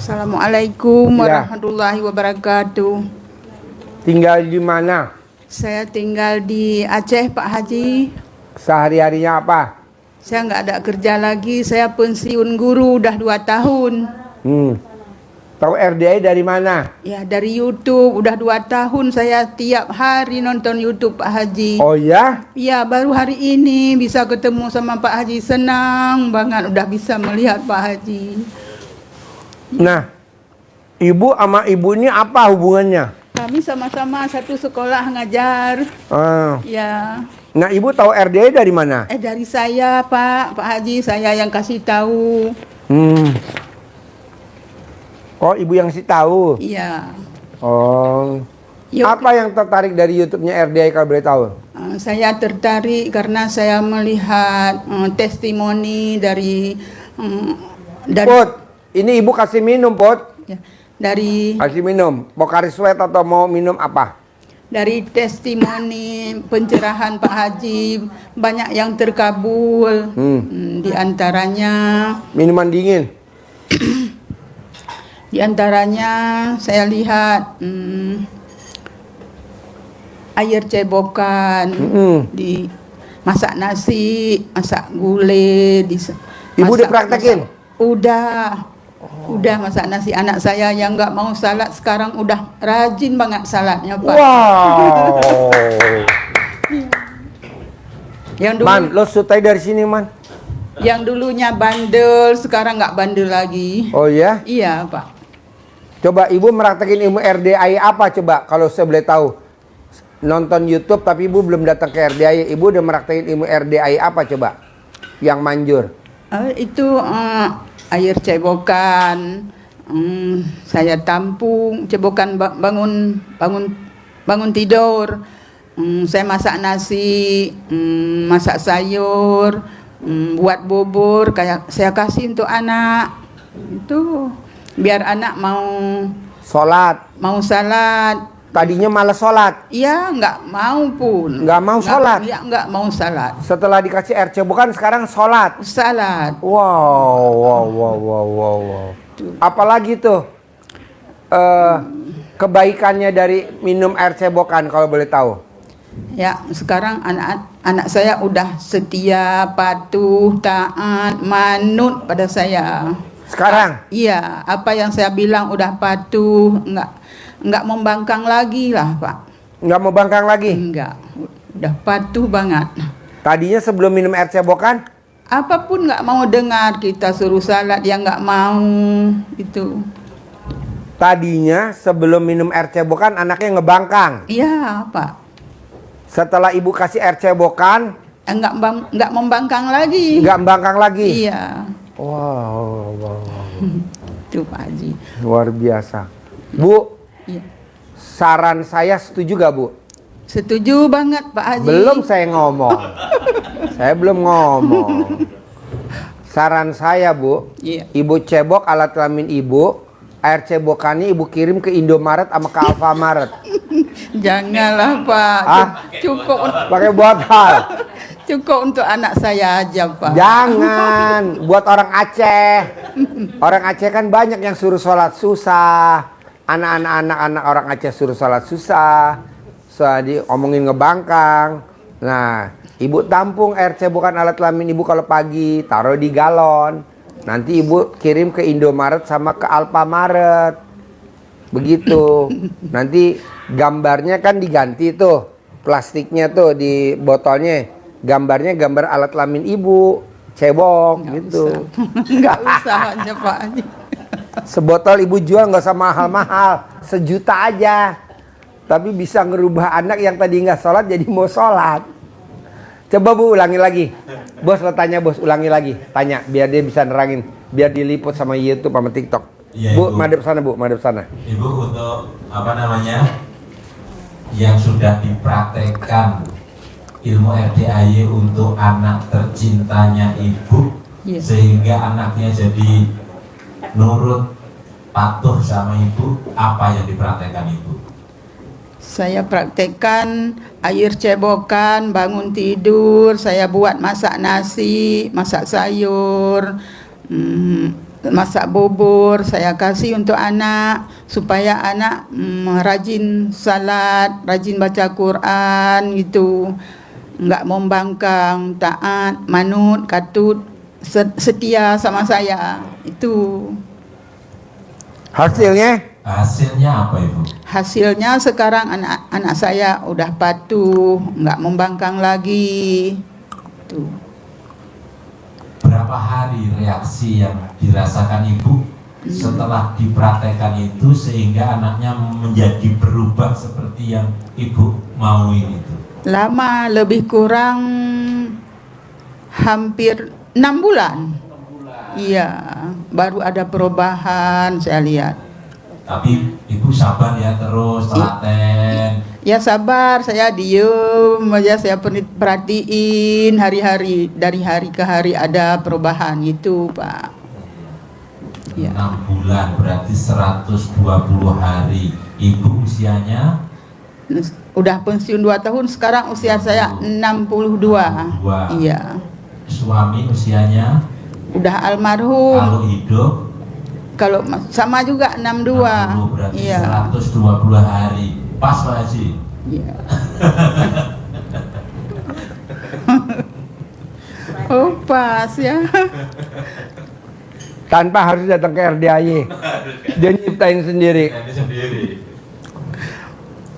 Assalamualaikum Ya. warahmatullahi wabarakatuh. Tinggal di mana? Saya tinggal di Aceh, Pak Haji. Sehari-harinya apa? Saya nggak ada kerja lagi. Saya pensiun guru udah 2 tahun. Tahu RDI dari mana? Ya, dari YouTube. Udah 2 tahun saya tiap hari nonton YouTube, Pak Haji. Oh ya? Ya, baru hari ini bisa ketemu sama Pak Haji. Senang banget udah bisa melihat Pak Haji. Nah, ibu sama ibu ini apa hubungannya? Kami sama-sama satu sekolah ngajar. Ah. Ya. Nah, ibu tahu RDI dari mana? Dari saya, Pak Haji, saya yang kasih tahu. Oh, ibu yang sih tahu. Iya. Oh. Yuk. Apa yang tertarik dari YouTube-nya RDI kalau boleh tahu? Saya tertarik karena saya melihat testimoni dari Put, ini ibu kasih minum, Put. ya, dari Kasih minum. Mau kariswet atau mau minum apa? dari testimoni pencerahan Pak Haji banyak yang terkabul. Di antaranya Minuman dingin. saya lihat air cebokan di masak nasi, masak gulai, Ibu dipraktekin? Udah masak nasi. Anak saya yang nggak mau salad sekarang udah rajin banget saladnya, Pak. Wow. Yang dulu, Man, lo sutai dari sini, Man. yang dulunya bandel sekarang nggak bandel lagi. Oh ya? Iya, Pak. Coba ibu meraktekin ilmu RDI apa coba kalau saya boleh tahu? Nonton YouTube tapi ibu belum datang ke RDI. Ibu udah meraktekin ilmu RDI apa coba? Yang manjur. Itu air cebokan. Saya tampung cebokan bangun tidur. Saya masak nasi, masak sayur, buat bubur kayak saya kasih untuk anak. Itu biar anak mau salat. Tadinya malas sholat. Iya, nggak mau pun. Nggak mau sholat? Iya, nggak mau salat. Setelah dikasih air cebokan sekarang sholat. Salat. Wow. Apalagi tuh kebaikannya dari minum air cebokan kalau boleh tahu? Ya, sekarang anak saya udah setia, patuh, taat, manut pada saya. Sekarang? Iya, apa yang saya bilang udah patuh, nggak membangkang lagi lah, Pak. Nggak mau bangkang lagi? Enggak, udah patuh banget. Tadinya sebelum minum air cebokan? Apapun nggak mau dengar, kita suruh salat dia nggak mau, itu. Tadinya sebelum minum air cebokan anaknya ngebangkang. Iya, Pak. Setelah ibu kasih air cebokan, Nggak membangkang lagi. nggak membangkang lagi. Iya. Wow. Itu Pak Haji. Luar biasa. Bu, Iya. saran saya setuju gak Bu? Setuju banget Pak Haji. Belum saya ngomong. Saya belum ngomong. Saran saya Bu, Iya. ibu cebok alat kelamin ibu, air cebokannya ibu kirim ke Indomaret sama ke Alfamaret. Janganlah Pak. Cukup Pakai botol. cukup untuk anak saya aja Pak. Jangan, buat orang Aceh. Orang Aceh kan banyak yang suruh sholat susah. Anak orang Aceh suruh sholat susah. Soalnya diomongin ngebangkang. Nah, ibu tampung air cebokan alat kelamin ibu kalau pagi, taruh di galon. Nanti ibu kirim ke Indomaret sama ke Alfamaret. Begitu. Nanti gambarnya kan diganti tuh. Plastiknya tuh di botolnya. Gambarnya gambar alat kelamin ibu. Cebok gitu. Nggak usah aja Pak Haji. Sebotol ibu jual nggak usah mahal-mahal. 1 juta aja. Tapi bisa ngerubah anak yang tadi nggak sholat jadi mau sholat. Coba Bu ulangi lagi. Bos lo tanya bos, ulangi lagi. Tanya biar dia bisa nerangin. Biar diliput sama YouTube sama TikTok. Ya, Bu, madep sana Bu, madep sana. Ibu untuk yang sudah dipraktekkan ilmu RDAY untuk anak tercintanya ibu, Iya. sehingga anaknya jadi nurut patuh sama ibu, apa yang dipraktekkan ibu? Saya praktekkan air cebokan, bangun tidur, saya buat masak nasi, masak sayur, masak bubur saya kasih untuk anak supaya anak rajin salat, rajin baca Quran gitu, enggak membangkang, taat, manut, katut, setia sama saya. Itu Hasilnya? Hasilnya apa Ibu? hasilnya sekarang anak saya udah patuh, enggak membangkang lagi. Tuh. Berapa hari reaksi yang dirasakan Ibu setelah dipraktekkan itu sehingga anaknya menjadi berubah seperti yang Ibu mauin itu? Lama, lebih kurang hampir 6 bulan. Iya, baru ada perubahan saya lihat. Tapi Ibu sabar ya, terus telaten. Ya sabar, saya diem aja, saya perhatiin hari-hari, dari hari ke hari ada perubahan itu Pak. Ya. 6 bulan berarti 120 hari. Ibu usianya Udah pensiun 2 tahun, sekarang usia saya 62. Iya. Suami usianya Udah almarhum. kalau hidup Kalau sama juga 62. 60, berarti Iya. 120 hari. Pas Pak Haji. Iya. Oh pas ya. Tanpa harus datang ke RDAY. Dia nyiptain sendiri. Ini sendiri.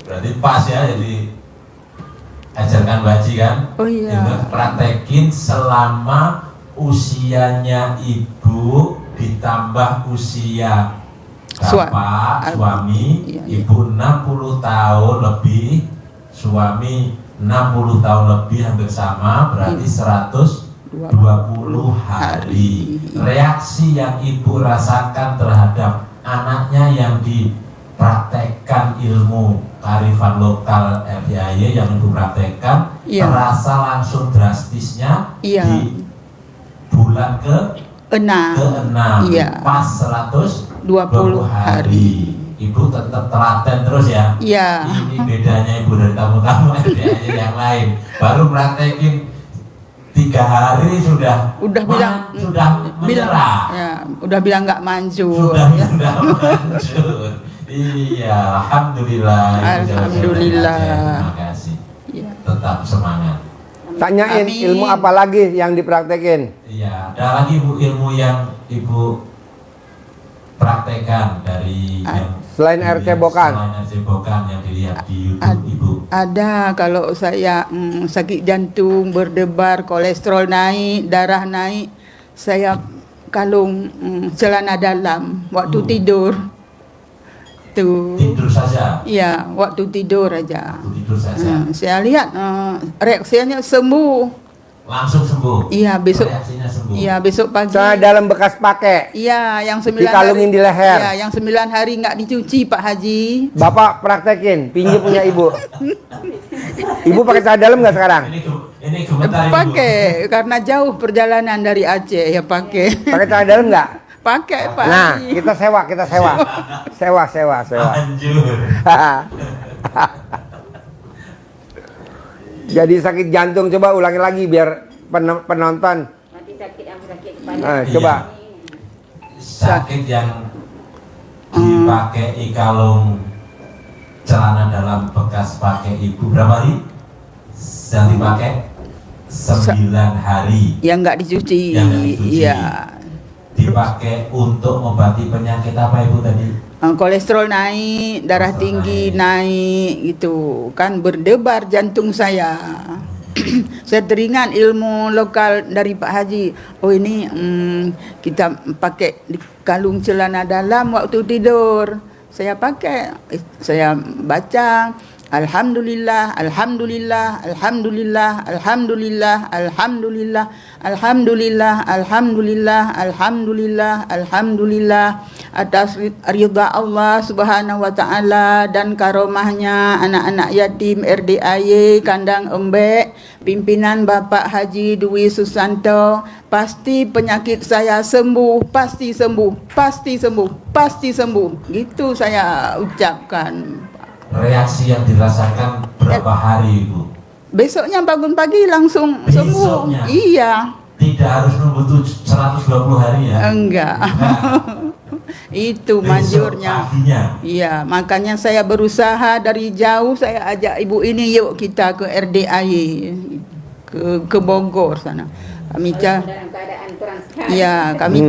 Berarti pas ya, jadi ajarkan Pak Haji kan. Oh iya. Juga praktekin selama usianya Ibu ditambah usia Bapak, suami, Iya. Ibu 60 tahun lebih, suami 60 tahun lebih, hampir sama, berarti 120 hari. Reaksi yang Ibu rasakan terhadap anaknya yang dipraktekkan ilmu kearifan lokal RDAY yang Ibu praktekkan, Iya. terasa langsung drastisnya Iya. di bulan ke-6, Iya. pas 120 hari. hari. Ibu tetap telaten terus ya. Iya. Ini bedanya Ibu dari tamu-tamu RDAY yang lain. Baru praktekin 3 hari sudah bilang menyerah. Ya, udah bilang nggak manjur. Sudah Ya. manjur. Iya, alhamdulillah. Alhamdulillah. Terima kasih. Iya. Tetap semangat. Tanyain Amin. ilmu apa lagi yang dipraktekin? Iya, ada lagi Bu ilmu yang Ibu praktekkan dari yang Selain air cebokan. Selain air cebokan yang dilihat di YouTube Ibu. Ada, kalau saya sakit jantung, berdebar, kolesterol naik, darah naik, saya kalung celana dalam waktu tidur. Tuh. Tidur saja. Iya, waktu tidur aja. Waktu tidur saja. Saya lihat reaksinya sembuh. Langsung sembuh. Iya, besok. Reaksinya sembuh. Iya, besok pagi. Celana dalam bekas pakai. Iya, yang 9 Dikalungin di leher. Iya, yang 9 hari nggak dicuci Pak Haji. Bapak praktekin, pinjam punya ibu. Ibu pakai celana dalam nggak sekarang? Ini komentar Ibu. Pakai, karena jauh perjalanan dari Aceh ya pakai. Pakai celana dalam nggak? Pakai Pak Nah, Haji. kita sewa. Sewa. Anjur. Jadi sakit jantung, coba ulangi lagi biar penonton. Coba. Sakit yang dipakai kalung celana dalam bekas pakai Ibu berapa hari? Yang dipakai 9 hari. Yang nggak dicuci. Yang nggak dicuci. Iya. Dipakai untuk mengobati penyakit apa Ibu tadi? Kolesterol naik, darah Kolesterol tinggi naik gitu. Kan berdebar jantung saya. Saya teringat ilmu lokal dari Pak Haji. Oh ini kita pakai di kalung celana dalam waktu tidur. Saya pakai, saya baca Alhamdulillah, Alhamdulillah, Alhamdulillah, Alhamdulillah, Alhamdulillah, Alhamdulillah, Alhamdulillah, Alhamdulillah, Alhamdulillah atas ridha Allah Subhanahu wa taala dan karomahnya anak-anak yatim RDAY Kandang Embek, pimpinan Bapak Haji Dwi Susanto, pasti penyakit saya sembuh, pasti sembuh, pasti sembuh, pasti sembuh. Gitu saya ucapkan. Reaksi yang dirasakan berapa hari Ibu? Besoknya bangun pagi langsung sembuh. Besoknya? Iya. tidak harus nunggu 120 hari ya. Enggak. Itu Besok manjurnya. paginya. Iya, makanya saya berusaha dari jauh, saya ajak ibu ini, yuk kita ke RDAY, ke Bogor sana. Kami dalam keadaan kurang sehat. ya, kami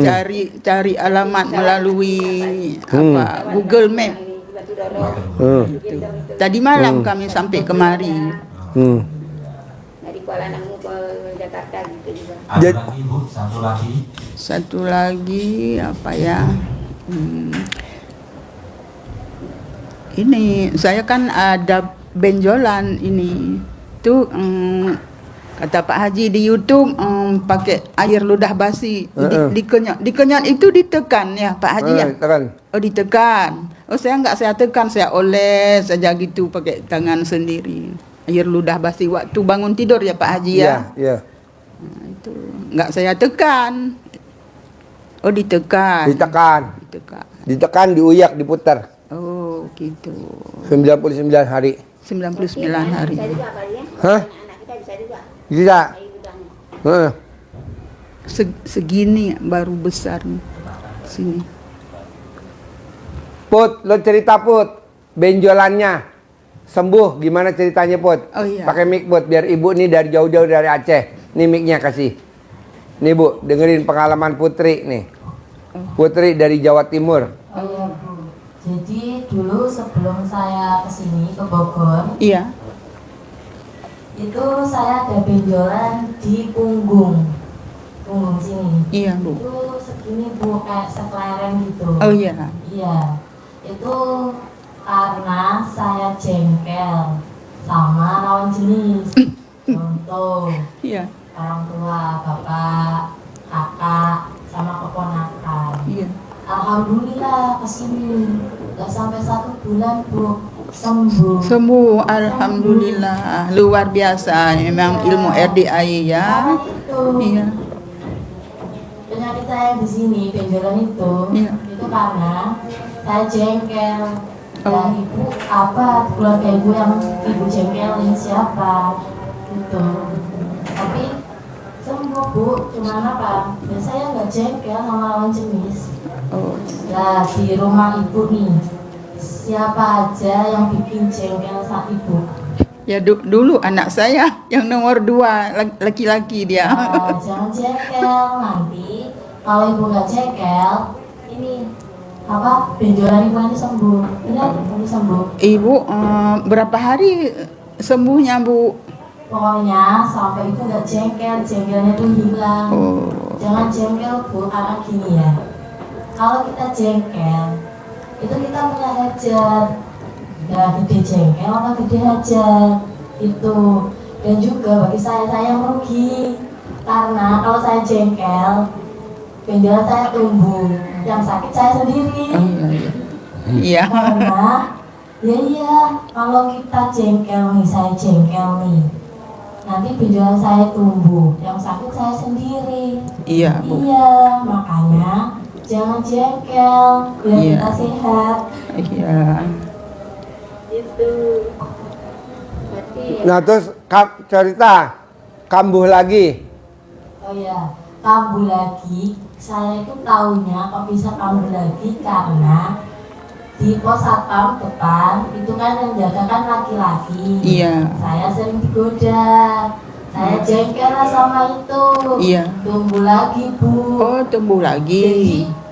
cari alamat melalui apa Google Map. Batu Doro. Gitu. Tadi malam kami sampai kemari. Dari Kuala Namu ke Jakarta gitu juga. Ada lagi Bu, satu lagi. Satu lagi apa ya? Ini saya kan ada benjolan ini. Tuh kata Pak Haji di YouTube pakai air ludah basi dikenyot itu ditekan ya Pak Haji ya. Tekan. Oh ditekan. Oh saya tekan, saya oles saja gitu pakai tangan sendiri. Air ludah basi waktu bangun tidur ya Pak Haji ya. Iya. Nah, itu enggak saya tekan. Oh ditekan. Ditekan, diuyak, diputar. Oh gitu. 99 hari. 99 hari. Bisa juga kali ya. Hah? Anak kita bisa juga. Bisa. Air udangnya. Heeh. Segini baru besar nih. Sini. Put, lo cerita Put, benjolannya sembuh gimana ceritanya Put? Oh iya. Pakai mic Put, biar ibu nih dari jauh-jauh dari Aceh. Nih mic-nya kasih. Nih Bu, dengerin pengalaman Putri nih. Putri dari Jawa Timur. Oh iya Bu. Jadi dulu sebelum saya kesini ke Bogor, Iya. itu saya ada benjolan di punggung sini. Iya Bu. Itu segini Bu, kayak sekeleren gitu. Oh iya. Iya. Itu karena saya jengkel sama lawan jenis. Contoh, Iya. orang tua, bapak, kakak, sama keponakan. Iya. Alhamdulillah kesini nggak sampai 1 bulan Bu, sembuh. Sembuh alhamdulillah. Luar biasa memang ilmu RDAY ya. Karena itu Iya. penyakit saya di sini benjolan itu, Iya. itu karena saya jengkel. Oh. Dan ibu apa keluarga ibu yang ibu jengkelin siapa gitu. Tapi sembuh Bu, cuman apa? Ya saya nggak jengkel sama lawan jenis. Oh. Nah di rumah ibu nih, siapa aja yang bikin jengkel saat ibu? Ya dulu anak saya yang nomor 2 laki-laki dia. Nah, jangan jengkel, nanti kalau ibu nggak jengkel, ini apa benjolan ibu nanti sembuh. Benar, nanti sembuh. Ibu berapa hari sembuhnya Bu? Pokoknya sampai ibu nggak jengkel, jengkelnya tuh hilang. Oh. Jangan jengkel Bu, karena gini ya. Kalau kita jengkel, itu kita punya hajat. Ya gede jengkel apa gede hajat itu. Dan juga bagi saya merugi. Karena kalau saya jengkel, benjolan saya tumbuh, yang sakit saya sendiri. Iya. Karena iya, kalau kita jengkel nih, saya jengkel nih, nanti benjolan saya tumbuh, yang sakit saya sendiri. Iya Bu. Iya, makanya jangan jengkel biar Iya. kita sehat. Iya. Itu. Berarti Nah terus cerita kambuh lagi. Oh ya, kambuh lagi. Saya itu taunya kok bisa kambuh lagi karena di pos satpam depan itu kan yang jaga kan laki-laki. Iya. Saya sering digoda. Saya jengkel lah sama itu. Iya. Tumbuh lagi Bu. Oh tumbuh Jadi lagi.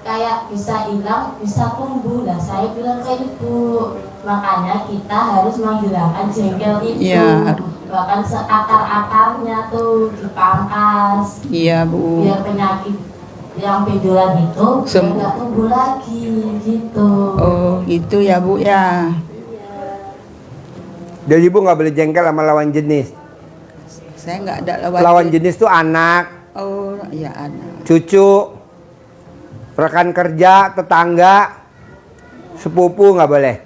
kayak bisa hilang, bisa tumbuh. Lah saya bilang ke ibu, makanya kita harus menghilangkan jengkel itu. Iya. Bahkan seakar-akarnya tuh dipangkas. Iya Bu. Biar penyakit yang benjolan itu biar Sembuh. nggak tumbuh lagi gitu. Oh gitu ya Bu ya. Jadi ibu nggak boleh jengkel sama lawan jenis. Saya nggak ada Lawan jenis tuh anak, Oh iya anak. cucu, rekan kerja, tetangga, sepupu nggak boleh.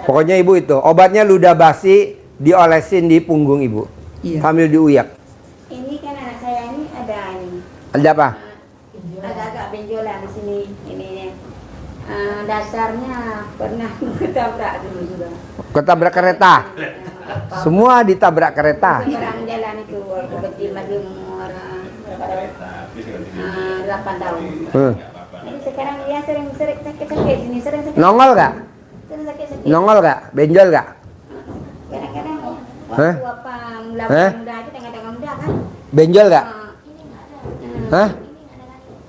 Pokoknya ibu itu obatnya ludah basi diolesin di punggung ibu Iya. sambil diuyak. ini kan anak saya ini ada ini. Ada apa? Agak-agak benjolan di sini ininya. Dasarnya pernah ketabrak dulu juga. Ketabrak kereta. Semua ditabrak kereta. Orang jalan jalan itu waktu kecil masih umur berapa 8 tahun. Jadi sekarang dia sering sakit-sakit sini, sering sakit. Nongol gak? Sering sakit-sakit. Nongol gak? Benjol gak? Kadang-kadang Hah? waktu apa muda aja tengah-tengah muda kan. Benjol gak? Hah?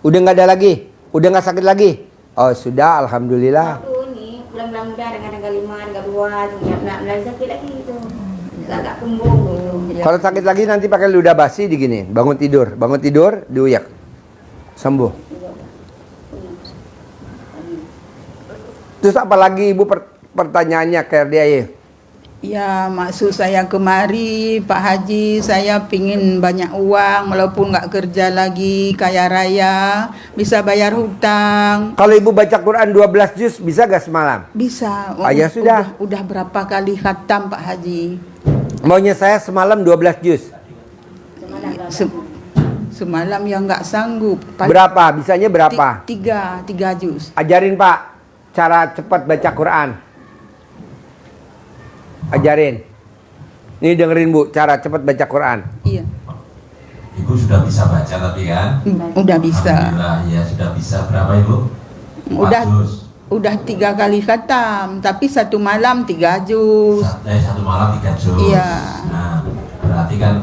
Udah nggak ada lagi? Udah nggak sakit lagi? Oh sudah, alhamdulillah. Waktu ini bulan-bulan muda dengan tanggal 5, tanggal 2, nak mulai sakit lagi itu. Agak kembung gitu. Kalau sakit lagi nanti pakai ludah basi digini, bangun tidur, diuyak, sembuh. Terus apa lagi ibu pertanyaannya ke RDIY? Ya, maksud saya kemari Pak Haji, saya pingin banyak uang walaupun nggak kerja lagi, kaya raya, bisa bayar hutang. Kalau ibu baca Quran 12 juz bisa gak semalam? Bisa. Ah, ya sudah. Udah berapa kali khatam Pak Haji? Maunya saya semalam 12 juz. Semalam yang nggak sanggup. Berapa? Bisanya berapa? Tiga juz. Ajarin Pak cara cepat baca Quran. Ajarin. Nih dengerin Bu, cara cepat baca Quran. Iya. Ibu sudah bisa baca tadi kan? Udah bisa. Alhamdulillah, ya sudah bisa. Berapa Ibu? 4 juz. Udah 3 kali khatam, tapi satu malam 3 juz. Satu malam 3 juz. Iya. Nah, berarti kan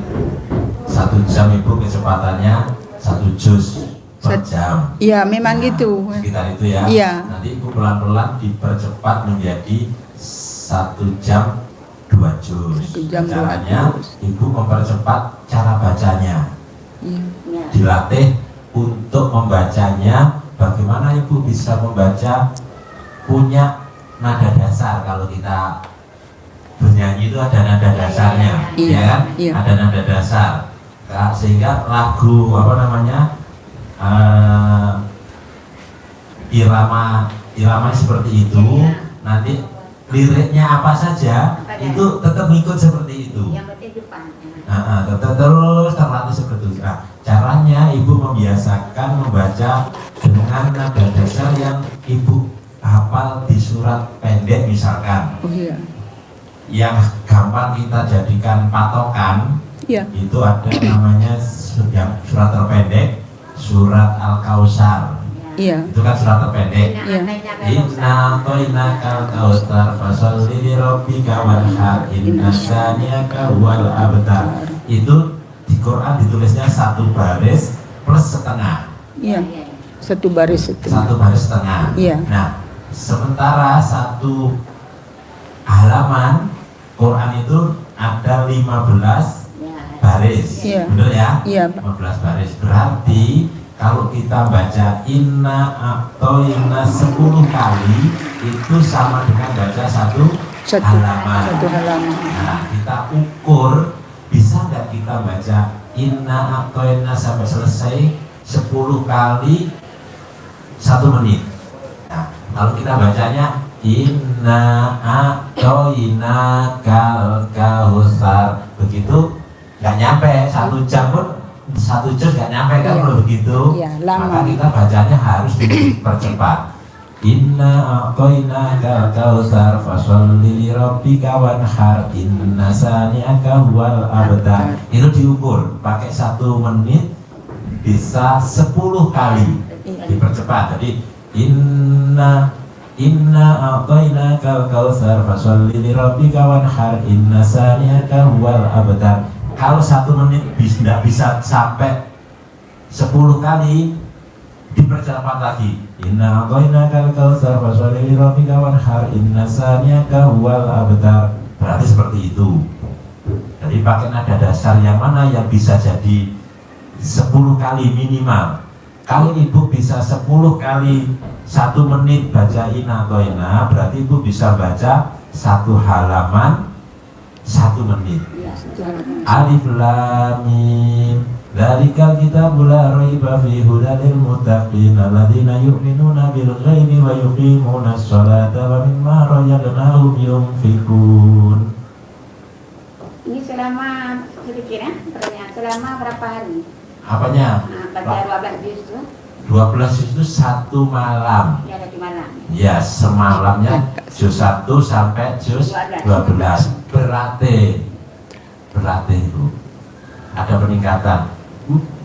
1 jam Ibu kecepatannya 1 juz per jam. Iya, memang gitu. Sekitar itu ya. Iya. Nanti Ibu pelan-pelan dipercepat menjadi 1 jam 2 juz. 1 jam 2 Caranya juz. Ibu mempercepat cara bacanya. Iya. Dilatih untuk membacanya. Bagaimana Ibu bisa membaca punya nada dasar? Kalau kita bernyanyi itu ada nada dasarnya, Iya, ya kan? iya. Ada nada dasar. Sehingga lagu apa namanya irama seperti itu. Nanti liriknya apa saja itu tetap ngikut seperti itu. Yang penting depan. Tetap terus terlatih seperti itu. Nah, caranya Ibu membiasakan membaca dengan nada dasar yang Ibu hafal di surat pendek misalkan. Oh iya. Yang gampang kita jadikan patokan Iya. itu ada namanya yang surat terpendek, surat Al-Kausar. Iya. Itu kan surat terpendek. Iya. Inna toinakal kautsar fasolli li rabbika wanhar inna saniyaka wal abtar. Itu di Quran ditulisnya 1 baris plus setengah. Iya. 1 baris itu. 1 baris setengah. Iya. Nah, sementara 1 halaman Quran itu ada 15 baris. Iya. Betul ya? Iya. 15 baris. Berarti kalau kita baca inna atau inna 10 kali itu sama dengan baca satu halaman. Satu halaman. Nah, kita ukur bisa nggak kita baca inna atau inna sampai selesai 10 kali 1 menit. Nah, kalau kita bacanya inna atau inna kal kausar begitu nggak nyampe 1 jam pun 1 juz nggak nyampe kan. Iya. Kalau begitu Iya, lama. maka kita bacanya harus dipercepat. Inna a'toina kal kausar fasolli li rabbika wanhar inna saniyaka huwal abtar. Itu diukur pakai 1 menit bisa 10 kali dipercepat. Jadi inna a'toina kal kausar fasolli li rabbika wanhar inna saniyaka huwal abtar. Kalau 1 menit tidak bisa sampai 10 kali dipercepat lagi. Inna a'toina kal kausar fasolli li rabbika wanhar inna saniyaka huwal abtar. Berarti seperti itu. Jadi pakai nada dasar yang mana yang bisa jadi 10 kali minimal. Kalau Ibu bisa 10 kali 1 menit baca inna a'toina, berarti Ibu bisa baca 1 halaman 1 menit. Alif lam mim dzalikal kitabu la raiba fihi hudal lil muttaqin alladzina yu'minuna bil ghaibi wa yuqimunas sholata wa mimma razaqnahum yunfiqun. Ini selama sedikit ya, pertanyaan selama berapa hari? Apanya? Nah, baca 12 juz itu 12 itu 1 malam. ya ada di malam. Ya, semalamnya juz 1 sampai juz 12. Berarti Ibu ada peningkatan.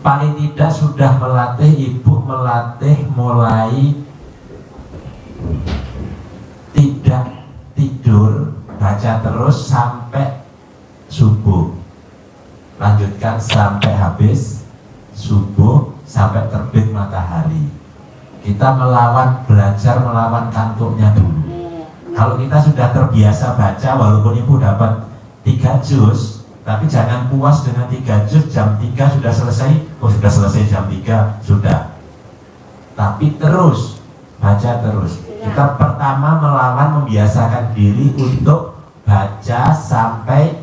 Paling tidak sudah melatih, ibu melatih mulai tidak tidur, baca terus sampai subuh, lanjutkan sampai habis subuh, sampai terbit matahari. Kita belajar melawan kantuknya dulu. Kalau kita sudah terbiasa baca, walaupun ibu dapat 3 juz, tapi jangan puas dengan 3 juz, jam 3 sudah selesai, sudah selesai jam 3, sudah. Tapi terus, baca terus. Kita pertama melawan, membiasakan diri untuk baca sampai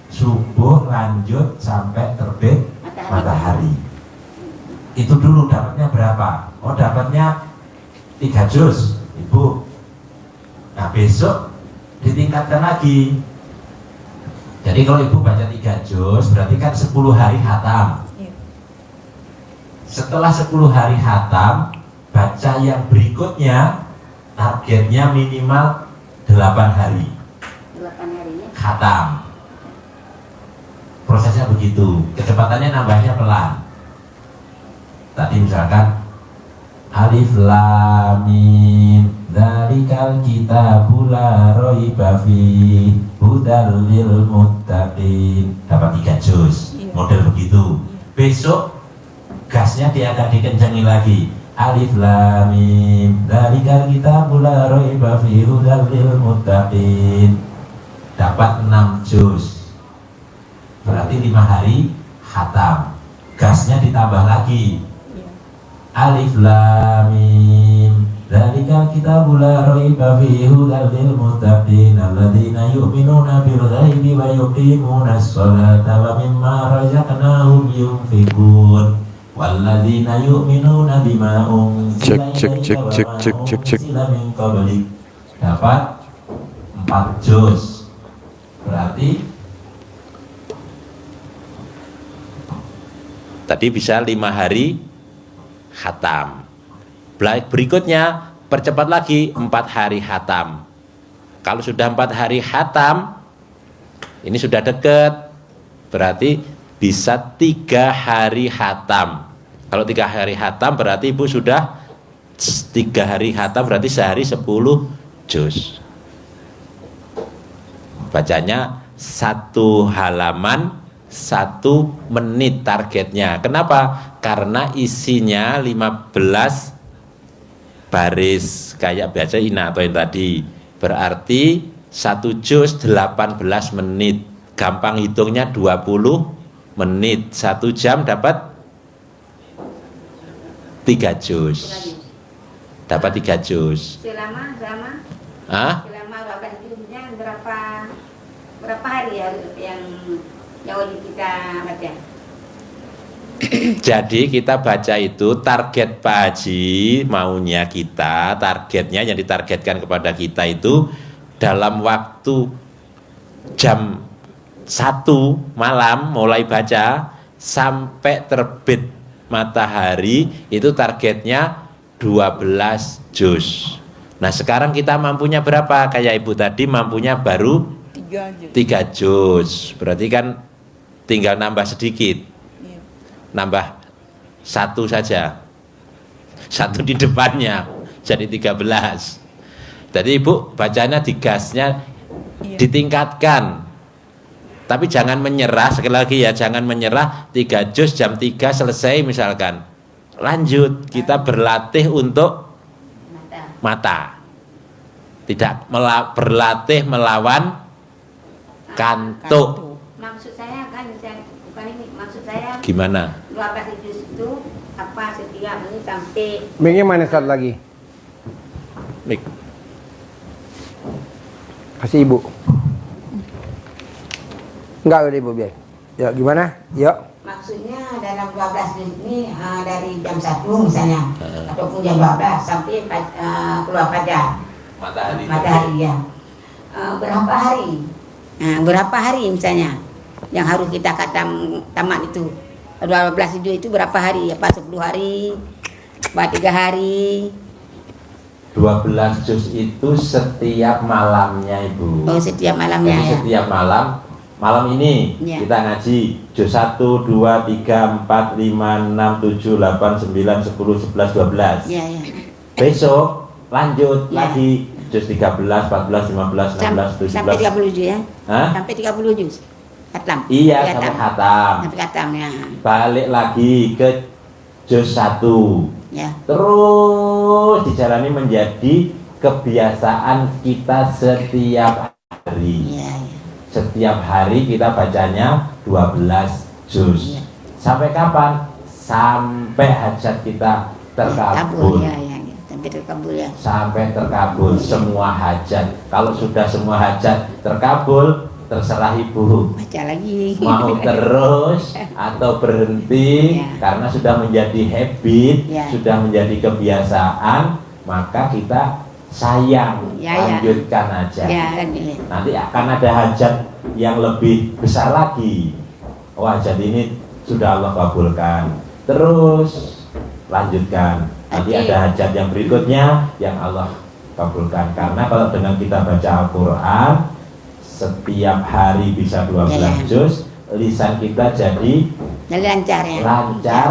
subuh, lanjut sampai terbit matahari. Itu dulu dapatnya berapa? Oh, dapatnya 3 juz, ibu. Nah, besok ditingkatkan lagi. Jadi kalau ibu baca 3 juz, berarti kan 10 hari khatam. Setelah 10 hari khatam, baca yang berikutnya, targetnya minimal 8 hari 8 harinya khatam. Prosesnya begitu, kecepatannya nambahnya pelan. Tadi misalkan Alif Lam Mim Dzalikal kitabul la raiba fihi hudal lil muttaqin, dapat 3 juz, model begitu. Besok gasnya dia agak dikencangi lagi. Alif Lam Mim Dzalikal kitabul la raiba fihi hudal lil muttaqin, dapat 6 juz. Berarti 5 hari khatam. Gasnya ditambah lagi. Alif Lam Mim Dzalikal kitabul la raiba fihi hudal lil muttaqin alladzina yu'minuna bil ghaibi wa yuqimunas sholata wa mimma razaqnahum yunfiqun walladzina yu'minuna bima unzila ilayka min qablik, dapat 4 juz. Berarti tadi bisa 5 hari khatam. Berikutnya percepat lagi 4 hari khatam. Kalau sudah 4 hari khatam, ini sudah dekat, berarti bisa 3 hari khatam. Kalau 3 hari khatam berarti ibu sudah 3 hari khatam, berarti sehari 10 juz. Bacanya 1 halaman 1 menit targetnya. Kenapa? Karena isinya 15 baris kayak baca ina atau yang tadi. Berarti 1 juz 18 menit. Gampang hitungnya 20 menit. 1 jam dapat 3 juz. Dapat 3 juz. selama Hah? selama 12 juznya berapa hari ya yang wajib kita baca? Jadi kita baca itu target Pak Haji maunya kita, targetnya yang ditargetkan kepada kita itu dalam waktu jam 1 malam mulai baca sampai terbit matahari, itu targetnya 12 juz. Nah sekarang kita mampunya berapa? Kayak ibu tadi mampunya baru 3 juz. Berarti kan tinggal nambah sedikit, nambah 1 saja, 1 di depannya jadi 13. Jadi ibu bacanya digasnya ditingkatkan, tapi jangan menyerah. Sekali lagi ya, jangan menyerah. 3 juz jam 3 selesai misalkan, lanjut kita berlatih untuk mata, tidak berlatih melawan kantuk. Maksud saya kan, bukan ini, maksud saya Gimana? 12 juz itu apa, setiap ini sampai Bagaimana satu lagi? Mik. Kasih ibu. Enggak udah ibu biar. Ya gimana? Yuk. maksudnya dalam 12 juz ini dari jam 1 misalnya ataupun jam 12 sampai keluar fajar matahari ya. Berapa hari? Berapa hari misalnya yang harus kita tamat itu? 12 juz itu berapa hari? Apa 10 hari? Apa 3 hari? 12 juz itu setiap malamnya ibu. Oh, setiap malamnya Jadi ya. setiap malam malam ini Ya. kita ngaji juz 1, 2, 3, 4, 5, 6, 7, 8, 9, 10, 11, 12. Ya, ya. Besok lanjut Ya. lagi juz 13, 14, 15, 16, 17. Sampai 30 juz ya. Hah? Sampai 30 juz. Khatam. Iya, sampai khatam. Sampai khatam ya. Balik lagi ke juz 1. Ya. Terus dijalani menjadi kebiasaan kita setiap hari. Iya, iya. Setiap hari kita bacanya 12 juz. Iya. Sampai kapan? Sampai hajat kita terkabul. Ya, ya, ya. Sampai terkabul ya. Sampai terkabul semua hajat. Kalau sudah semua hajat terkabul, terserah ibu. Baca lagi. Mau terus atau berhenti Ya. karena sudah menjadi habit, Ya. sudah menjadi kebiasaan, maka kita sayang Ya, ya. lanjutkan aja. Ya, kan ya. Nanti akan ada hajat yang lebih besar lagi. Oh, hajat ini sudah Allah kabulkan. Terus lanjutkan. Nanti Oke. ada hajat yang berikutnya yang Allah kabulkan. Karena kalau dengan kita baca Al-Quran setiap hari bisa 12 Ya, ya. juz, lisan kita jadi Dan lancar ya. lancar,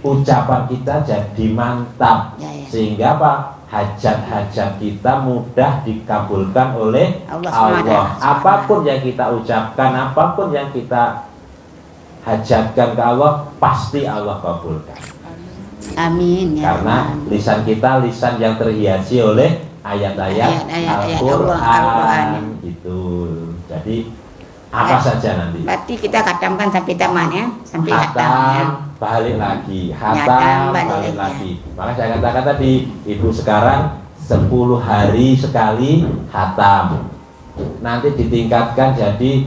ucapan kita jadi mantap. Ya, ya. Sehingga apa? Hajat-hajat kita mudah dikabulkan oleh Allah Allah. SWT. Apapun yang kita ucapkan, apapun yang kita hajatkan ke Allah, pasti Allah kabulkan. Amin ya. Karena Amin. lisan kita lisan yang terhiasi oleh ayat-ayat Ayat-ayat Al-Quran. Al-Quran. Gitu. Jadi apa saja nanti. Berarti kita khatamkan sampai taman ya. Sampai khatam ya. Hatam, balik lagi. Hatam, Hatam, balik balik lagi. lagi. Maka saya katakan tadi, ibu sekarang 10 hari sekali hatam. Nanti ditingkatkan jadi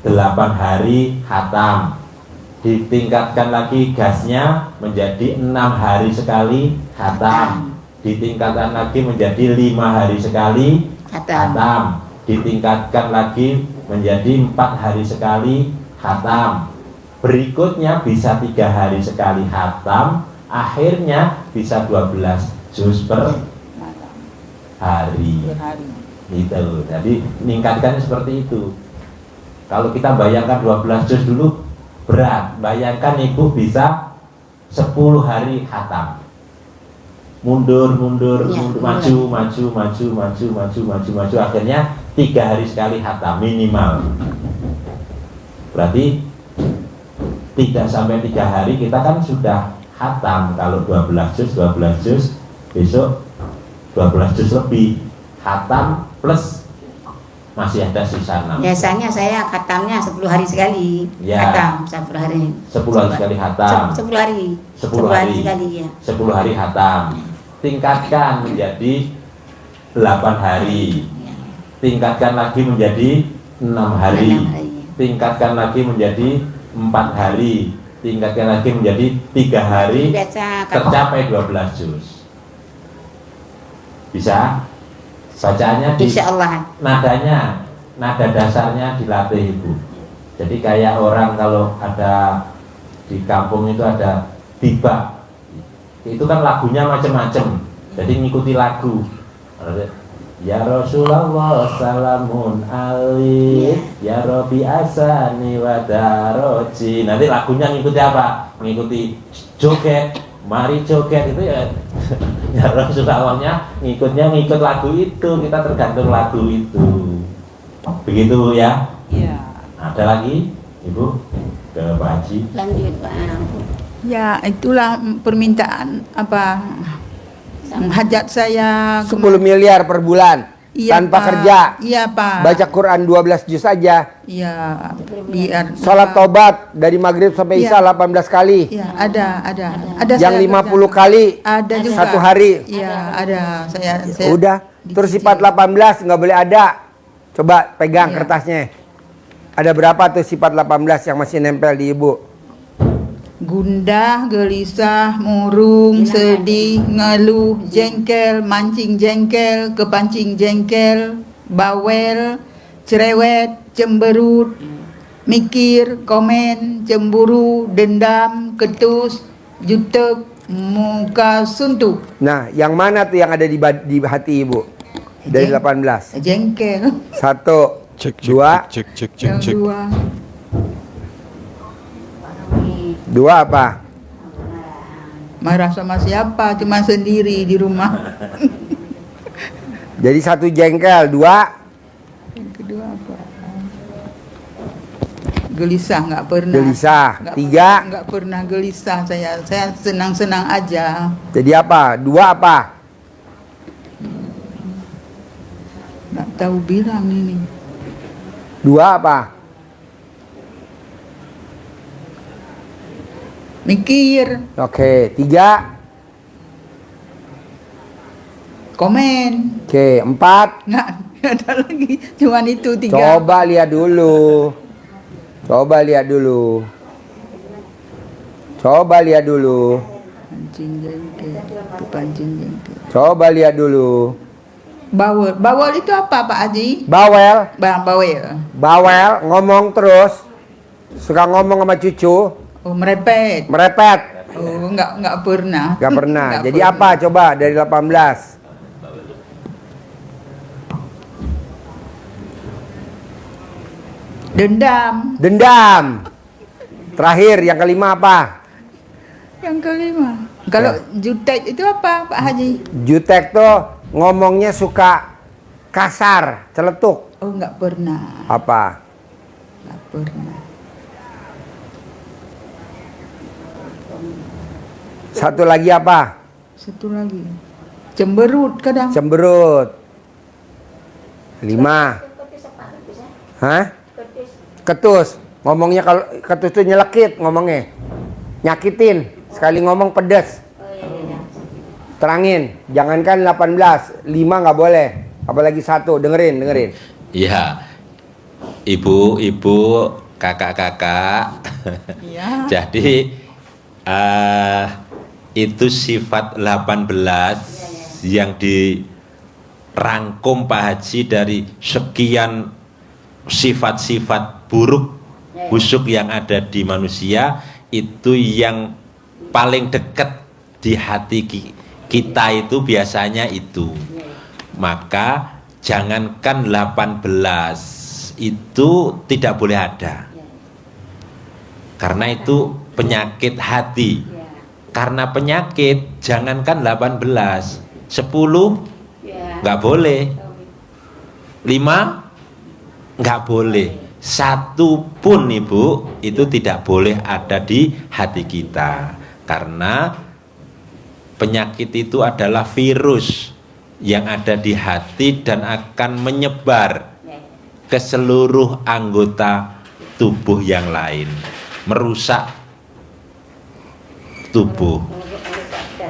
8 hari hatam. Ditingkatkan lagi gasnya menjadi 6 hari sekali hatam. Ditingkatkan lagi menjadi 5 hari sekali Khatam. hatam. Ditingkatkan lagi menjadi 4 hari sekali hatam. Berikutnya bisa 3 hari sekali hatam. Akhirnya bisa 12 juz per hari. Berhari. Gitu. Jadi meningkatkan seperti itu. Kalau kita bayangkan 12 juz dulu berat. Bayangkan ibu bisa 10 hari hatam. Mundur, mundur, Ya, mundur, mundur. maju. Akhirnya 3 hari sekali hatam minimal. Berarti tidak sampai 3 hari kita kan sudah hatam. Kalau 12 juz besok 12 juz lebih hatam plus masih ada sisa 6. Biasanya saya khatamnya 10 hari sekali. Ya. Khatam 10 hari. 10 hari sekali hatam. 10 hari. 10 hari. sekali ya. 10 hari hatam. Tingkatkan menjadi 8 hari. Ya. Tingkatkan lagi menjadi 6 hari. 6 hari. Tingkatkan lagi menjadi 4 hari. Tingkatkan lagi menjadi 3 hari. Biasa Tercapai 12 juz. Bisa? Bacaannya di Insya Allah. nada dasarnya dilatih ibu. Jadi kayak orang kalau ada di kampung itu ada tiba, itu kan lagunya macam-macam. Jadi ngikuti lagu. Ya Rasulullah salamun alaik, ya Robi asani wa daroji. Nanti lagunya ngikuti apa? Ngikuti joget, mari joget itu ya. Ya Rasulullahnya ngikut lagu itu, kita tergantung lagu itu. Begitu ya. Ya. Ada lagi Ibu ke Pak Haji? Lanjut Pak. Ya, itulah permintaan apa hajat saya 10 miliar per bulan Iya, tanpa Pak. kerja. Iya, Pak. Baca Quran 12 juz saja. Iya, biar Salat tobat dari maghrib sampai Iya. isya 18 kali. Iya, ada Yang saya 50 kerja. kali Ada juga. satu hari. Iya, ada. Saya Udah. Terus sifat 18 nggak boleh ada. Coba pegang Iya. kertasnya. Ada berapa tuh sifat 18 yang masih nempel di ibu? gundah, gelisah, murung, sedih, ngeluh, jengkel, mancing jengkel, kepancing jengkel, bawel, cerewet, cemberut, mikir, komen, cemburu, dendam, ketus, jutek, muka suntuk, Nah, yang mana tuh yang ada di hati ibu? Dari Jeng- 18. jengkel. 1. Dua. Yang dua. Dua apa? Marah sama siapa? Cuma sendiri di rumah. Jadi satu jengkel, dua. Yang kedua apa? Gelisah, nggak pernah. Gelisah. Nggak Tiga. pernah- Nggak pernah gelisah saya. Saya senang-senang aja. Jadi apa? Dua apa? Nggak tahu bilang ini. Dua apa? Mikir, Oke, tiga. komen. Oke, empat. Nggak ada lagi. Cuman itu tiga. Coba lihat dulu. Coba lihat dulu. Coba lihat dulu. Pancing jengkel. Pancing jengkel. Coba lihat dulu. Bawel. Bawel itu apa Pak Haji? Bawel. Bang bawel. Bawel ngomong terus. Suka ngomong sama cucu. Oh merepet. Merepet. Oh nggak pernah. Gak pernah. Nggak Jadi pernah. apa coba dari 18? Dendam. Dendam. Terakhir yang kelima apa? Yang kelima. Kalau jutek itu apa Pak Haji? Jutek tuh ngomongnya suka kasar, celetuk. Oh nggak pernah. Apa? Nggak pernah. Satu lagi apa? Satu lagi. Cemberut kadang. Cemberut. 5. Hah? Ketus. Ngomongnya kalau ketus tuh nyelekit ngomongnya. Nyakitin. Sekali ngomong pedes. Terangin. Jangankan 18. 5 nggak boleh. Apalagi 1. Dengerin. Iya, ibu-ibu, kakak-kakak. Iya. Jadi itu sifat 18 yang dirangkum Pak Haji dari sekian sifat-sifat buruk busuk yang ada di manusia, itu yang paling dekat di hati kita itu biasanya itu. Maka jangankan 18 itu tidak boleh ada, karena itu penyakit hati. Karena penyakit, jangankan 18, 10 nggak boleh, 5 nggak boleh, 1 pun ibu itu tidak boleh ada di hati kita. Karena penyakit itu adalah virus yang ada di hati dan akan menyebar ke seluruh anggota tubuh yang lain, merusak tubuh.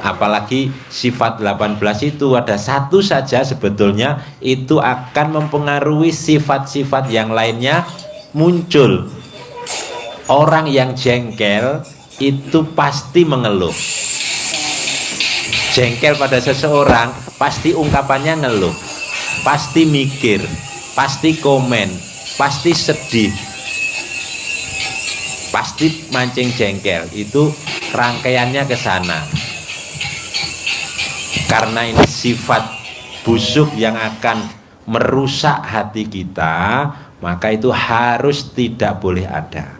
Apalagi sifat 18 itu ada satu saja sebetulnya itu akan mempengaruhi sifat-sifat yang lainnya muncul. Orang yang jengkel itu pasti mengeluh. Jengkel pada seseorang pasti ungkapannya ngeluh, pasti mikir, pasti komen, pasti sedih, pasti mancing jengkel. Itu rangkaiannya ke sana. Karena ini sifat busuk yang akan merusak hati kita, maka itu harus tidak boleh ada.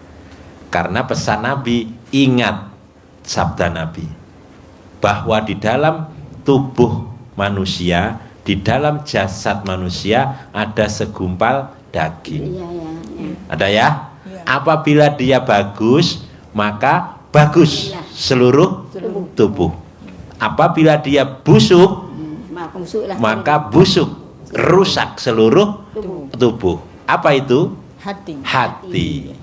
Karena pesan Nabi, ingat sabda Nabi, bahwa di dalam tubuh manusia, di dalam jasad manusia ada segumpal daging. Ada ya? Apabila dia bagus, maka bagus seluruh tubuh. Apabila dia busuk, maka busuk, rusak seluruh tubuh. Apa itu? Hati.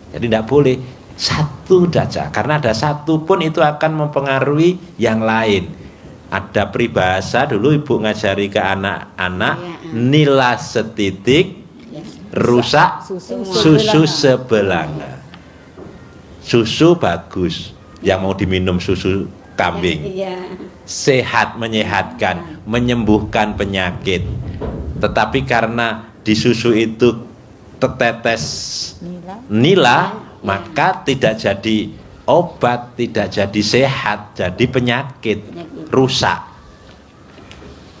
Jadi tidak boleh satu saja, karena ada satu pun itu akan mempengaruhi yang lain. Ada peribahasa dulu ibu ngajari ke anak-anak, nila setitik, rusak susu sebelanga. Susu bagus, yang mau diminum susu kambing, sehat, menyehatkan, menyembuhkan penyakit. Tetapi karena di susu itu tetetes nila, maka tidak jadi obat, tidak jadi sehat, jadi penyakit, rusak.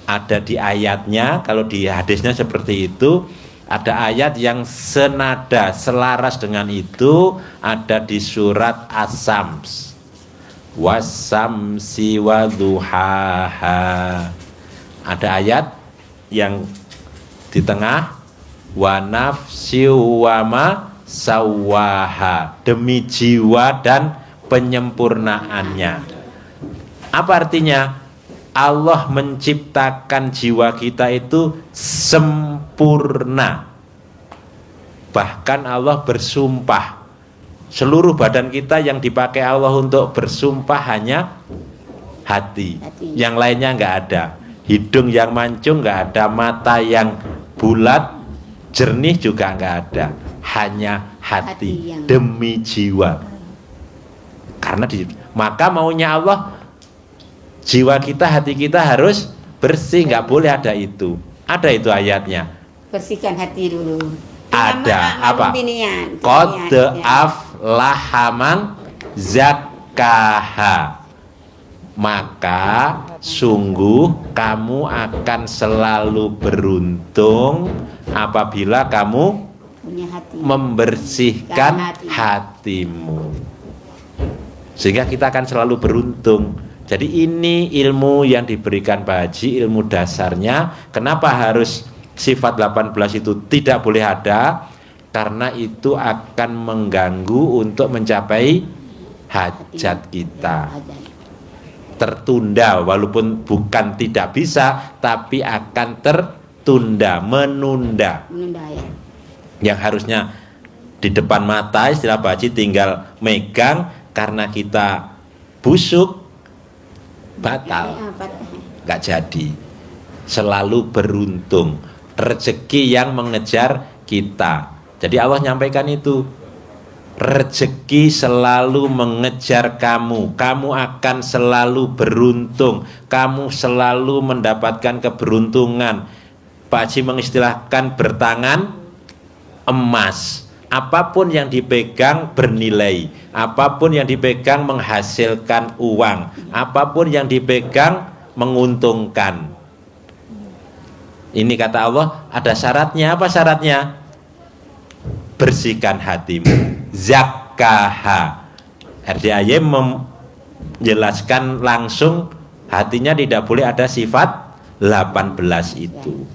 Ada di ayatnya, kalau di hadisnya seperti itu, Ada ayat yang senada, selaras dengan itu, ada di surat As-Sams. Wasamsi waduhaha. Ada ayat yang di tengah, wa nafsi wa ma sawaha, demi jiwa dan penyempurnaannya. Apa artinya? Allah menciptakan jiwa kita itu sempurna. Bahkan Allah bersumpah, seluruh badan kita yang dipakai Allah untuk bersumpah hanya hati. Yang lainnya nggak ada. Hidung yang mancung nggak ada, mata yang bulat jernih juga nggak ada, hanya hati demi jiwa. Karena maka maunya Allah, jiwa kita, hati kita harus bersih, nggak boleh ada itu. Ada itu ayatnya. Bersihkan hati dulu. Ada apa? Qad aflaha man zakkaha. Maka sungguh kamu akan selalu beruntung apabila kamu membersihkan hatimu. Sehingga kita akan selalu beruntung. Jadi ini ilmu yang diberikan Pak Haji, ilmu dasarnya. Kenapa harus sifat 18 itu tidak boleh ada? Karena itu akan mengganggu untuk mencapai hajat kita. Tertunda, walaupun bukan tidak bisa, tapi akan tertunda, menunda. Ya. Yang harusnya di depan mata, istilah Pak Haji, tinggal megang, karena kita busuk, batal, nggak jadi. Selalu beruntung, rezeki yang mengejar kita. Jadi Allah nyampaikan itu, rezeki selalu mengejar kamu, kamu akan selalu beruntung, kamu selalu mendapatkan keberuntungan. Pak Haji mengistilahkan bertangan emas. Apapun yang dipegang bernilai, apapun yang dipegang menghasilkan uang, apapun yang dipegang menguntungkan. Ini kata Allah, ada syaratnya. Apa syaratnya? Bersihkan hatimu. Zakkaha. RDAY menjelaskan langsung, hatinya tidak boleh ada sifat 18 itu.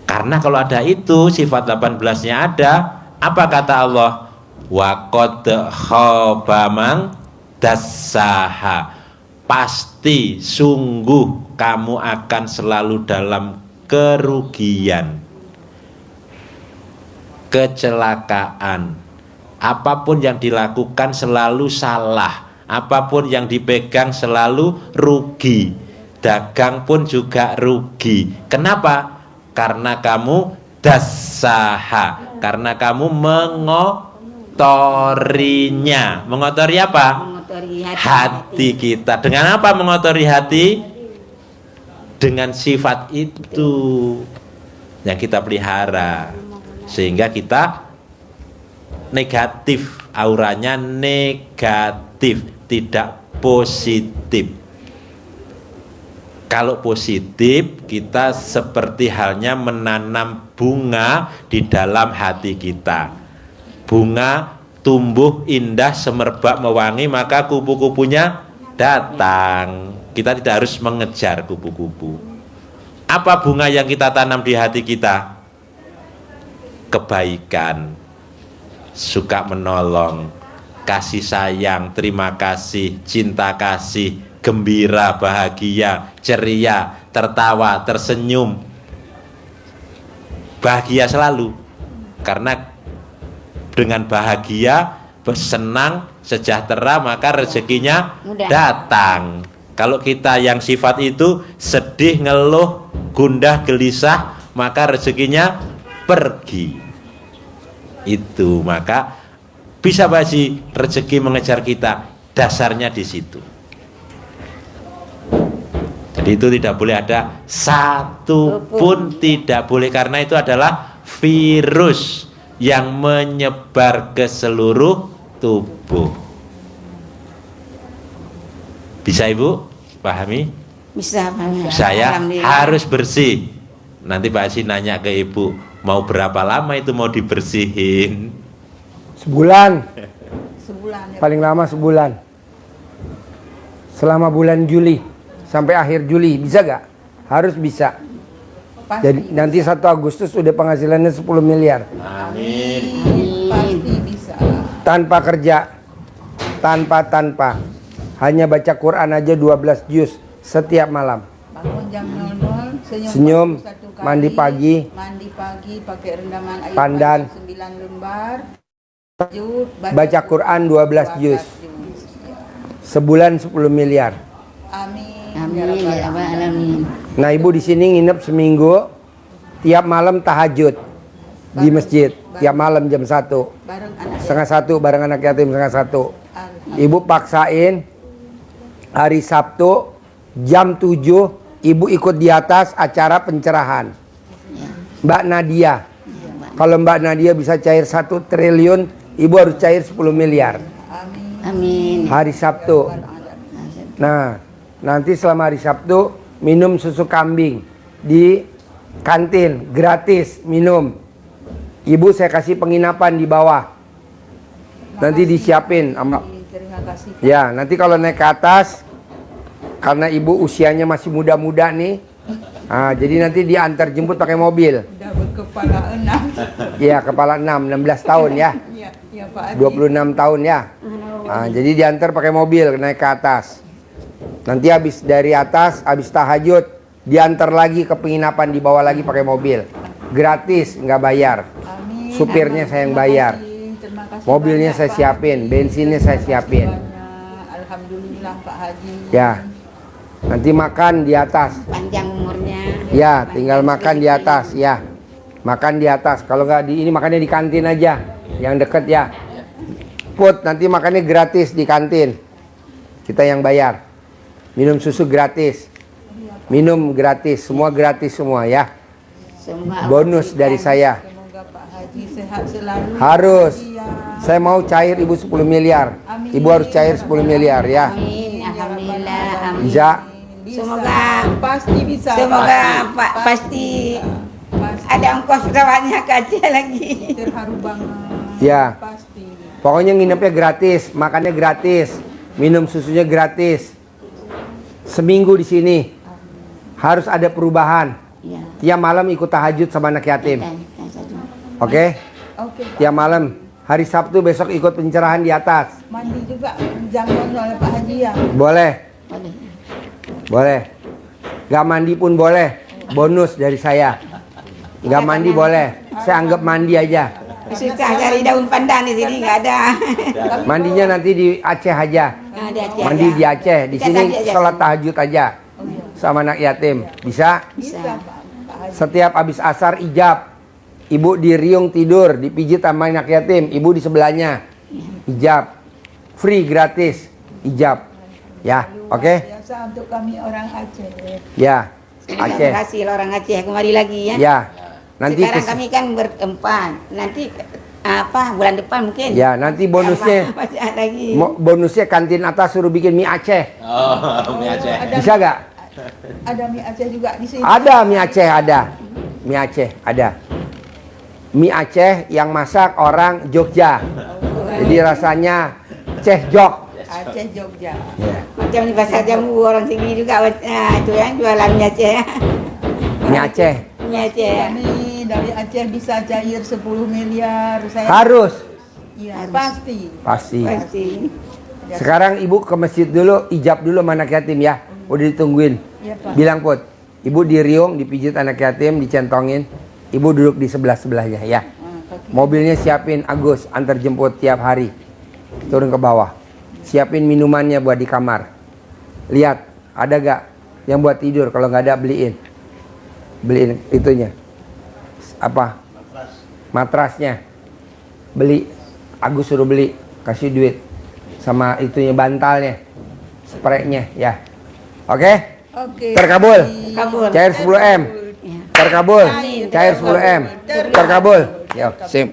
Karena kalau ada itu, sifat 18-nya ada, apa kata Allah? Wa qad khaba man dassaha. Pasti, sungguh kamu akan selalu dalam kerugian, kecelakaan. Apapun yang dilakukan selalu salah, apapun yang dipegang selalu rugi. Dagang pun juga rugi. Kenapa? Karena kamu dassaha, karena kamu mengotorinya. Mengotori apa? Mengotori hati kita. Dengan apa mengotori hati? Dengan sifat itu yang kita pelihara, sehingga kita negatif, auranya negatif, tidak positif. Kalau positif, kita seperti halnya menanam bunga di dalam hati kita. Bunga tumbuh indah, semerbak, mewangi, maka kupu-kupunya datang. Kita tidak harus mengejar kupu-kupu. Apa bunga yang kita tanam di hati kita? Kebaikan, suka menolong, kasih sayang, terima kasih, cinta kasih, gembira, bahagia, ceria, tertawa, tersenyum, bahagia selalu. Karena dengan bahagia, senang, sejahtera, maka rezekinya datang. Kalau kita yang sifat itu sedih, ngeluh, gundah, gelisah, maka rezekinya pergi. Itu maka bisa Pak Haji, rezeki mengejar kita, dasarnya di situ. Jadi itu tidak boleh ada satu pun, tidak boleh, karena itu adalah virus yang menyebar ke seluruh tubuh. Bisa Ibu pahami? Bisa, Pak. Saya harus bersih. Nanti Pak Haji nanya ke Ibu, Mau berapa lama itu mau dibersihin? Sebulan. Sebulan ya. Paling lama sebulan. Selama bulan Juli sampai akhir Juli, bisa gak? Harus bisa. Pasti. Jadi nanti 1 Agustus udah penghasilannya 10 miliar. Amin. Pasti bisa. Tanpa kerja. Tanpa. Hanya baca Quran aja 12 juz setiap malam. Bangun jam 00, Senyum, 41 kali, mandi pagi, pakai rendaman air pandan, 9 lembar, baca Quran 12 juz. Sebulan 10 miliar. Amin. Amin ya rabbal alamin. Nah, ibu di sini nginep seminggu, tiap malam tahajud di masjid, tiap malam jam 1, Bareng anak setengah 1 bareng anak yatim setengah 1. Ibu paksain hari Sabtu jam 7 ibu ikut di atas acara pencerahan Mbak Nadia. Kalau Mbak Nadia bisa cair 1 triliun, ibu harus cair 10 miliar Amin. hari Sabtu. Nah, nanti selama hari Sabtu minum susu kambing di kantin gratis minum. Ibu saya kasih penginapan di bawah. Nanti disiapin. Terima kasih. Ya, nanti kalau naik ke atas, karena ibu usianya masih muda-muda nih, jadi nanti diantar jemput pakai mobil. Udah berkepala 6. Ya, kepala 6, 16 tahun ya. Ya Pak Haji. 26 tahun ya. Jadi diantar pakai mobil naik ke atas. Nanti habis dari atas, habis tahajud, diantar lagi ke penginapan di bawah lagi pakai mobil. Gratis, nggak bayar. Amin. Supirnya saya yang bayar. Terima kasih Mobilnya banyak, saya Pak siapin, Haji. bensinnya saya Terima kasih siapin. banyak. Alhamdulillah Pak Haji. Ya. Nanti makan di atas. Panjang umurnya. Ya, tinggal makan di atas ya. Makan di atas. Kalau nggak di ini makannya di kantin aja, yang deket ya. Put, nanti makannya gratis di kantin. Kita yang bayar. Minum susu gratis. Minum gratis, semua gratis semua ya. Semua Bonus dari saya. Semoga Pak Haji sehat selalu. Harus. Iya. Saya mau cair ibu 10 miliar. Amin. Ibu harus cair 10 miliar ya. Amin. Alhamdulillah. Amin. Bisa. Bisa. Semoga- Pasti bisa. Semoga Pak. Pak pasti Pasti. ada ongkos pesawatnya ke Aceh lagi. Terharu banget. Ya. Pasti. Pokoknya nginepnya gratis, makannya gratis, minum susunya gratis. Seminggu di sini harus ada perubahan. Ya. Tiap malam ikut tahajud sama anak yatim. Oke? Oke. Pak. Tiap malam. Hari Sabtu besok ikut pencerahan di atas. Mandi juga jangan oleh Pak Haji ya. Boleh? Boleh. Boleh. Gak mandi pun boleh. Bonus dari saya. Gak mandi boleh. Saya anggap mandi aja. Susah cari daun pandan di sini nggak ada. Mandinya nanti di Aceh aja. Nah, di Aceh Mandi aja. di Aceh. Di Kita sini tadi aja. sholat tahajud aja. Sama anak yatim. Bisa? Bisa Pak Haji. Setiap habis asar ijab. Ibu di riung tidur, dipijit sama anak yatim. Ibu di sebelahnya. Ijab. Free, gratis. Ijab. Ya, oke? Biasa untuk kami orang Aceh. Ya, Semoga Aceh. berhasil orang Aceh kembali lagi ya. Ya. Nanti Sekarang kami kan berempat. Nanti bulan depan mungkin. Ya, nanti bonusnya Masih ada lagi. bonusnya kantin atas suruh bikin mie Aceh. Oh, mie Aceh. Bisa gak? Ada mie Aceh juga di sini. Ada mie Aceh, ada. Mie Aceh, ada. Mie Aceh yang masak orang Jogja. Jadi rasanya ceh jok. Aceh Jogja. Ya. Macam di pasar jamu orang sini juga itu yang jualan mie Aceh. Mie Aceh. Mie Aceh. Kami dari Aceh bisa cair 10 miliar. Saya Harus. Iya, pasti. Pasti. Pasti. Sekarang ibu ke masjid dulu, ijab dulu sama anak yatim ya. Udah ditungguin. Iya, Pak. Bilang Put, ibu di riung, dipijit anak yatim, dicentongin. Ibu duduk di sebelah-sebelahnya ya. Kaki. Mobilnya siapin Agus, antar jemput tiap hari. Turun ke bawah. Siapin minumannya buat di kamar. Lihat, ada gak yang buat tidur? Kalau nggak ada, beliin. Beliin itunya. Apa? Matrasnya. Beli. Agus suruh beli. Kasih duit. Sama itunya bantalnya. Spraynya ya. Oke? Oke. Terkabul. Kabul. Cair 10M. Ya. Terkabul. Amin. Cair 10M. Terkabul. Yo, sip.